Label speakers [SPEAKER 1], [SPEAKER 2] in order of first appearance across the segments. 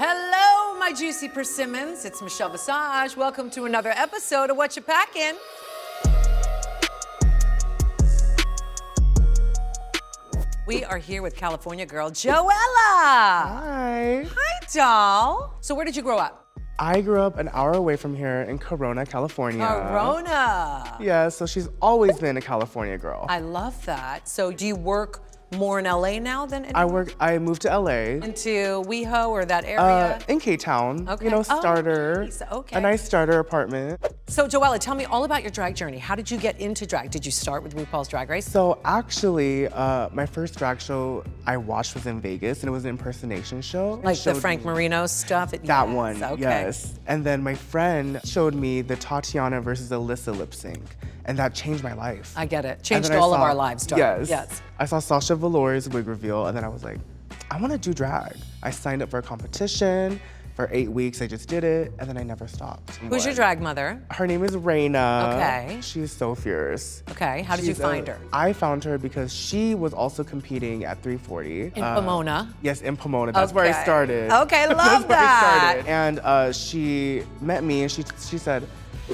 [SPEAKER 1] Hello, my juicy persimmons. It's Michelle Visage. Welcome to another episode of Whatcha Packin. We are here with California girl, Joella.
[SPEAKER 2] Hi.
[SPEAKER 1] Hi, doll. So where did you grow up?
[SPEAKER 2] I grew up an hour away from here in Corona, California.
[SPEAKER 1] Corona.
[SPEAKER 2] Yeah, so she's always been a California girl.
[SPEAKER 1] I love that. So do you work more in LA now than anywhere?
[SPEAKER 2] I moved to LA.
[SPEAKER 1] Into WeHo or that area?
[SPEAKER 2] In K-Town.
[SPEAKER 1] Okay.
[SPEAKER 2] You know,
[SPEAKER 1] Oh,
[SPEAKER 2] starter.
[SPEAKER 1] nice. Okay.
[SPEAKER 2] A nice starter apartment.
[SPEAKER 1] So Joella, tell me all about your drag journey. How did you get into drag? Did you start with RuPaul's Drag Race?
[SPEAKER 2] So actually, my first drag show I watched was in Vegas, and it was an impersonation show.
[SPEAKER 1] Like the Frank Marino stuff?
[SPEAKER 2] That
[SPEAKER 1] Yes,
[SPEAKER 2] one,
[SPEAKER 1] okay.
[SPEAKER 2] yes. And then my friend showed me the Tatiana versus Alyssa lip sync, and that changed my life.
[SPEAKER 1] I get it.
[SPEAKER 2] And
[SPEAKER 1] Changed
[SPEAKER 2] then I
[SPEAKER 1] all of
[SPEAKER 2] saw-
[SPEAKER 1] our lives, darling.
[SPEAKER 2] Yes. I saw Sasha Velour's wig reveal, and then I was like, I want to do drag. I signed up for a competition. For 8 weeks, I just did it, and then I never stopped.
[SPEAKER 1] Who's your drag mother?
[SPEAKER 2] Her name is Raina.
[SPEAKER 1] Okay.
[SPEAKER 2] She's so fierce.
[SPEAKER 1] Okay, how did you find her?
[SPEAKER 2] I found her because she was also competing at 340.
[SPEAKER 1] In Pomona?
[SPEAKER 2] Yes, in Pomona. That's where I
[SPEAKER 1] Okay.
[SPEAKER 2] started.
[SPEAKER 1] Okay, love
[SPEAKER 2] That's where I
[SPEAKER 1] that.
[SPEAKER 2] started. And she met me, and she said,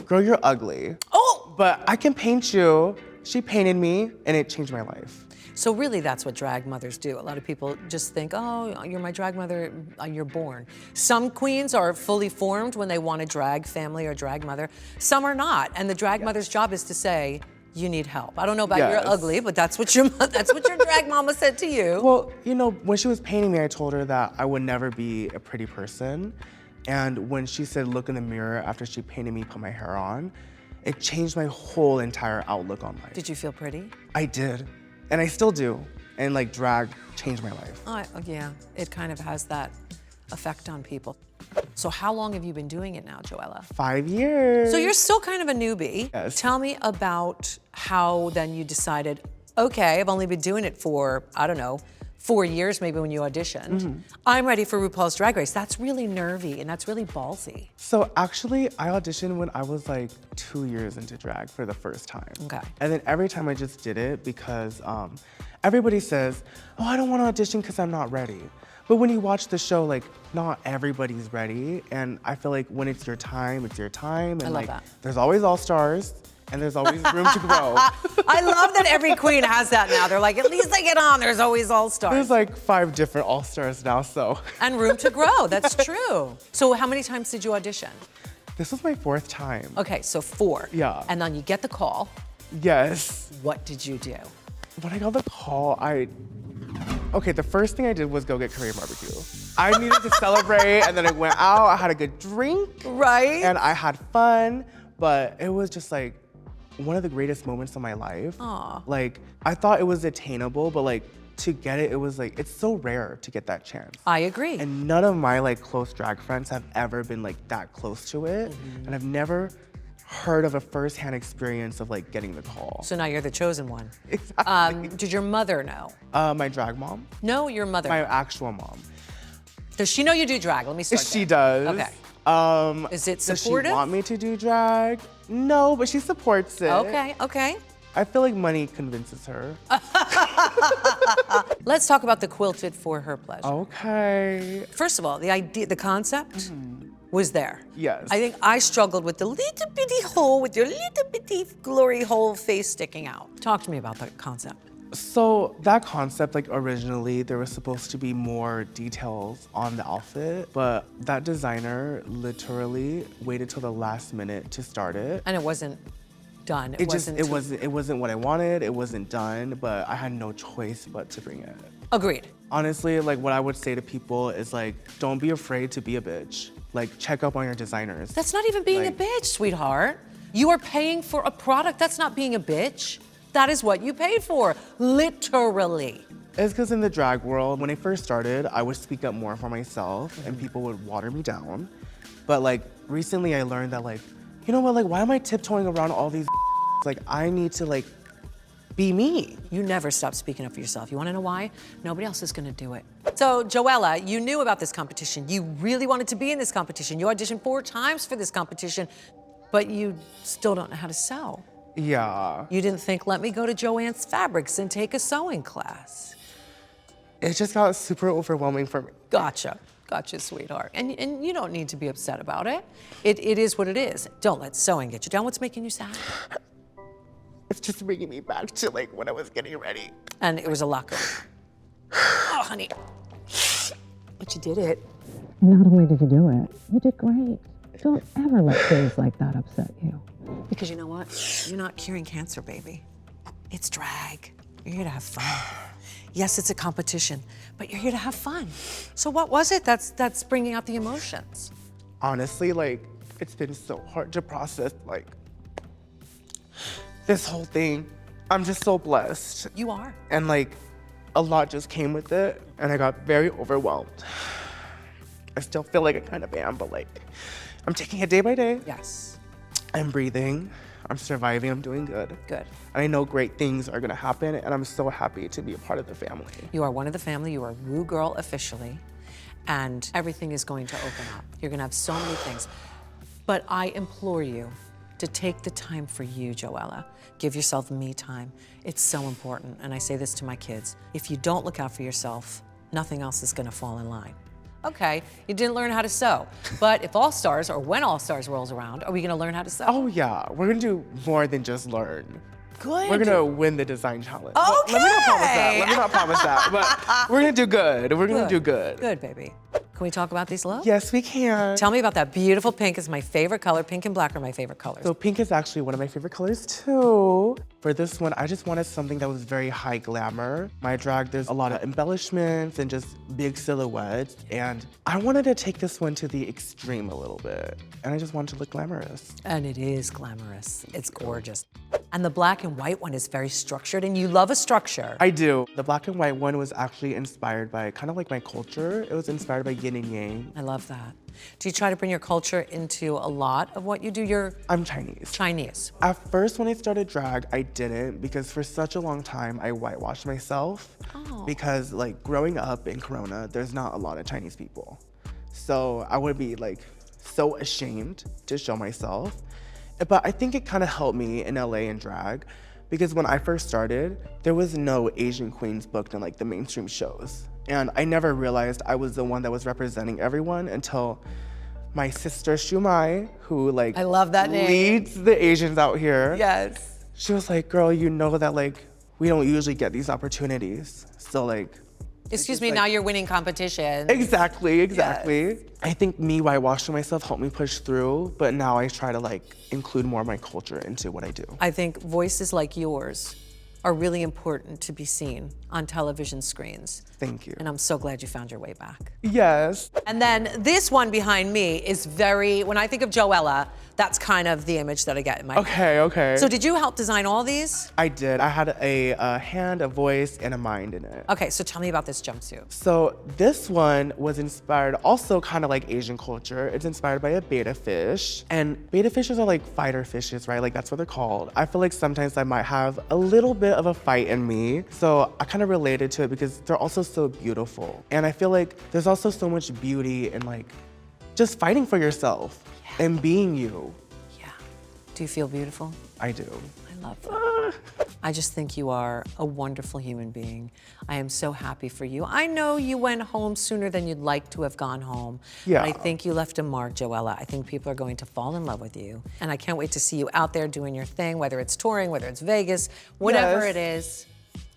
[SPEAKER 2] girl, you're ugly,
[SPEAKER 1] Oh!
[SPEAKER 2] but I can paint you. She painted me, and it changed my life.
[SPEAKER 1] So really that's what drag mothers do. A lot of people just think, oh, you're my drag mother, you're born. Some queens are fully formed when they want a drag family or drag mother. Some are not, and the drag mother's job is to say, you need help. I don't know about you're
[SPEAKER 2] Yes.
[SPEAKER 1] ugly, but that's what your drag mama said to you.
[SPEAKER 2] Well, you know, when she was painting me, I told her that I would never be a pretty person. And when she said, look in the mirror after she painted me, put my hair on, it changed my whole entire outlook on life.
[SPEAKER 1] Did you feel pretty?
[SPEAKER 2] I did, and I still do. And like drag changed my life.
[SPEAKER 1] Yeah, it kind of has that effect on people. So how long have you been doing it now, Joella?
[SPEAKER 2] 5 years.
[SPEAKER 1] So you're still kind of a newbie.
[SPEAKER 2] Yes.
[SPEAKER 1] Tell me about how then you decided, okay, I've only been doing it for, I don't know, 4 years maybe when you auditioned. I'm ready for RuPaul's Drag Race. That's really nervy and that's really ballsy.
[SPEAKER 2] So actually, I auditioned when I was like 2 years into drag for the first time.
[SPEAKER 1] Okay.
[SPEAKER 2] And then every time I just did it because everybody says, oh, I don't want to audition because I'm not ready. But when you watch the show, like, not everybody's ready. And I feel like when it's your time, it's your time. And
[SPEAKER 1] I love
[SPEAKER 2] like,
[SPEAKER 1] that.
[SPEAKER 2] there's always all-stars and there's always room to grow.
[SPEAKER 1] I love that every queen has that now. They're like, at least I get on, there's always all-stars.
[SPEAKER 2] There's like 5 different all-stars now, so.
[SPEAKER 1] And room to grow, that's true. So how many times did you audition?
[SPEAKER 2] This was my 4th time.
[SPEAKER 1] Okay, so 4.
[SPEAKER 2] Yeah.
[SPEAKER 1] And then you get the call.
[SPEAKER 2] Yes.
[SPEAKER 1] What did you do?
[SPEAKER 2] When I got the call, okay, the first thing I did was go get Korean barbecue. I needed to celebrate, and then I went out, I had a good drink.
[SPEAKER 1] Right?
[SPEAKER 2] And I had fun, but it was just like one of the greatest moments of my life.
[SPEAKER 1] Aw.
[SPEAKER 2] Like, I thought it was attainable, but like, to get it, it was like, it's so rare to get that chance.
[SPEAKER 1] I agree.
[SPEAKER 2] And none of my like close drag friends have ever been like that close to it. And I've never heard of a firsthand experience of like getting the call.
[SPEAKER 1] So now you're the chosen one.
[SPEAKER 2] Exactly.
[SPEAKER 1] Did your mother know?
[SPEAKER 2] My drag mom,
[SPEAKER 1] No, your mother.
[SPEAKER 2] my actual mom.
[SPEAKER 1] Does she know you do drag? Let me start
[SPEAKER 2] She
[SPEAKER 1] there.
[SPEAKER 2] does.
[SPEAKER 1] Okay. Is it supportive?
[SPEAKER 2] Does she want me to do drag? No, but she supports it.
[SPEAKER 1] Okay, okay.
[SPEAKER 2] I feel like money convinces her.
[SPEAKER 1] Let's talk about the quilted for her pleasure.
[SPEAKER 2] Okay.
[SPEAKER 1] First of all, the idea, the concept was there.
[SPEAKER 2] Yes.
[SPEAKER 1] I think I struggled with the little bitty hole with your little bitty glory hole face sticking out. Talk to me about that concept.
[SPEAKER 2] So that concept, like originally, there was supposed to be more details on the outfit, but that designer literally waited till the last minute to start it.
[SPEAKER 1] And it wasn't done.
[SPEAKER 2] It wasn't what I wanted. It wasn't done, but I had no choice but to bring it.
[SPEAKER 1] Agreed.
[SPEAKER 2] Honestly, like what I would say to people is like, don't be afraid to be a bitch. Like check up on your designers.
[SPEAKER 1] That's not even being a
[SPEAKER 2] Like-
[SPEAKER 1] bitch, sweetheart. You are paying for a product. That's not being a bitch. That is what you paid for, literally.
[SPEAKER 2] It's because in the drag world, when I first started, I would speak up more for myself and people would water me down. But like recently I learned that like, you know what, like why am I tiptoeing around all these like I need to like be me.
[SPEAKER 1] You never stop speaking up for yourself. You wanna know why? Nobody else is gonna do it. So Joella, you knew about this competition. You really wanted to be in this competition. You auditioned 4 times for this competition, but you still don't know how to sew.
[SPEAKER 2] Yeah.
[SPEAKER 1] You didn't think, let me go to Joann's Fabrics and take a sewing class.
[SPEAKER 2] It just got super overwhelming for me.
[SPEAKER 1] Gotcha. Gotcha, sweetheart. And you don't need to be upset about it. It is what it is. Don't let sewing get you down. What's making you sad?
[SPEAKER 2] It's just bringing me back to like when I was getting ready.
[SPEAKER 1] And it was a lot going. Oh, honey. But you did it.
[SPEAKER 3] Not only did you do it, you did great. Don't ever let things like that upset you.
[SPEAKER 1] Because you know what? You're not curing cancer, baby. It's drag. You're here to have fun. Yes, it's a competition, but you're here to have fun. So what was it that's bringing out the emotions?
[SPEAKER 2] Honestly, like, it's been so hard to process, like, this whole thing. I'm just so blessed.
[SPEAKER 1] You are.
[SPEAKER 2] And like, a lot just came with it, and I got very overwhelmed. I still feel like I kind of am, but like, I'm taking it day by day.
[SPEAKER 1] Yes.
[SPEAKER 2] I'm breathing, I'm surviving, I'm doing good.
[SPEAKER 1] Good.
[SPEAKER 2] And I know great things are gonna happen, and I'm so happy to be a part of the family.
[SPEAKER 1] You are one of the family. You are Ru Girl officially, and everything is going to open up. You're gonna have so many things. But I implore you to take the time for you, Joella. Give yourself me time. It's so important, and I say this to my kids. If you don't look out for yourself, nothing else is gonna fall in line. Okay, you didn't learn how to sew, but if All Stars, or when All Stars rolls around, are we gonna learn how to sew?
[SPEAKER 2] Oh yeah, we're gonna do more than just learn.
[SPEAKER 1] Good.
[SPEAKER 2] We're gonna win the design challenge.
[SPEAKER 1] Okay.
[SPEAKER 2] Let me not promise that. Let me not promise that. But we're gonna do good. We're gonna do good.
[SPEAKER 1] Good, baby. Can we talk about these looks?
[SPEAKER 2] Yes, we can.
[SPEAKER 1] Tell me about that beautiful pink. It's my favorite color. Pink and black are my favorite colors.
[SPEAKER 2] So pink is actually one of my favorite colors too. For this one, I just wanted something that was very high glamour. My drag, there's a lot of embellishments and just big silhouettes. And I wanted to take this one to the extreme a little bit. And I just wanted to look glamorous.
[SPEAKER 1] And it is glamorous. It's gorgeous. And the black and white one is very structured, and you love a structure.
[SPEAKER 2] I do. The black and white one was actually inspired by kind of like my culture. It was inspired by yin and yang.
[SPEAKER 1] I love that. Do you try to bring your culture into a lot of what you do? You're
[SPEAKER 2] I'm Chinese.
[SPEAKER 1] Chinese.
[SPEAKER 2] At first, when I started drag, I didn't because for such a long time, I whitewashed myself.
[SPEAKER 1] Oh.
[SPEAKER 2] Because like growing up in Corona, there's not a lot of Chinese people. So I would be like so ashamed to show myself. But I think it kind of helped me in LA in drag because when I first started, there was no Asian queens booked in like the mainstream shows. And I never realized I was the one that was representing everyone until my sister Shumai, who like
[SPEAKER 1] I love that name.
[SPEAKER 2] leads the Asians out here.
[SPEAKER 1] Yes.
[SPEAKER 2] She was like, girl, you know that like we don't usually get these opportunities. So like,
[SPEAKER 1] Excuse me, now you're winning competition.
[SPEAKER 2] exactly.
[SPEAKER 1] Yes.
[SPEAKER 2] I think me whitewashing myself helped me push through, but now I try to like include more of my culture into what I do.
[SPEAKER 1] I think voices like yours are really important to be seen on television screens.
[SPEAKER 2] Thank you.
[SPEAKER 1] And I'm so glad you found your way back.
[SPEAKER 2] Yes.
[SPEAKER 1] And then this one behind me is very, when I think of Joella, that's kind of the image that I get in my head.
[SPEAKER 2] Okay.
[SPEAKER 1] So did you help design all these?
[SPEAKER 2] I did. I had a hand, a voice, and a mind in it.
[SPEAKER 1] Okay, so tell me about this jumpsuit.
[SPEAKER 2] So this one was inspired also kind of like Asian culture. It's inspired by a betta fish. And betta fishes are like fighter fishes, right? Like that's what they're called. I feel like sometimes I might have a little bit of a fight in me. So I kind of related to it because they're also so beautiful. And I feel like there's also so much beauty in like just fighting for yourself and being you.
[SPEAKER 1] Yeah. Do you feel beautiful?
[SPEAKER 2] I do.
[SPEAKER 1] I love that. I just think you are a wonderful human being. I am so happy for you. I know you went home sooner than you'd like to have gone home.
[SPEAKER 2] Yeah.
[SPEAKER 1] But I think you left a mark, Joella. I think people are going to fall in love with you. And I can't wait to see you out there doing your thing, whether it's touring, whether it's Vegas, whatever
[SPEAKER 2] Yes.
[SPEAKER 1] it is.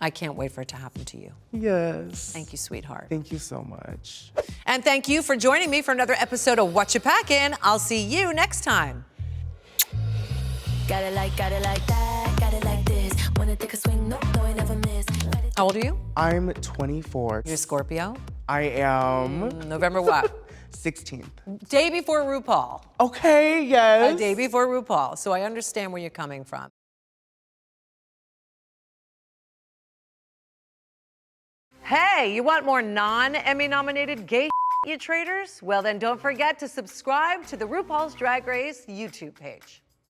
[SPEAKER 1] I can't wait for it to happen to you.
[SPEAKER 2] Yes.
[SPEAKER 1] Thank you, sweetheart.
[SPEAKER 2] Thank you so much.
[SPEAKER 1] And thank you for joining me for another episode of Whatcha Packin. I'll see you next time.
[SPEAKER 4] Got it like that, got it like this. Wanna take a swing, no, I never miss.
[SPEAKER 1] How old are you?
[SPEAKER 2] I'm 24.
[SPEAKER 1] You're a Scorpio?
[SPEAKER 2] I am
[SPEAKER 1] November what?
[SPEAKER 2] 16th.
[SPEAKER 1] Day before RuPaul.
[SPEAKER 2] Okay, yes.
[SPEAKER 1] A day before RuPaul. So I understand where you're coming from. Hey, you want more non-Emmy nominated gay you traders? Well then don't forget to subscribe to the RuPaul's Drag Race YouTube page.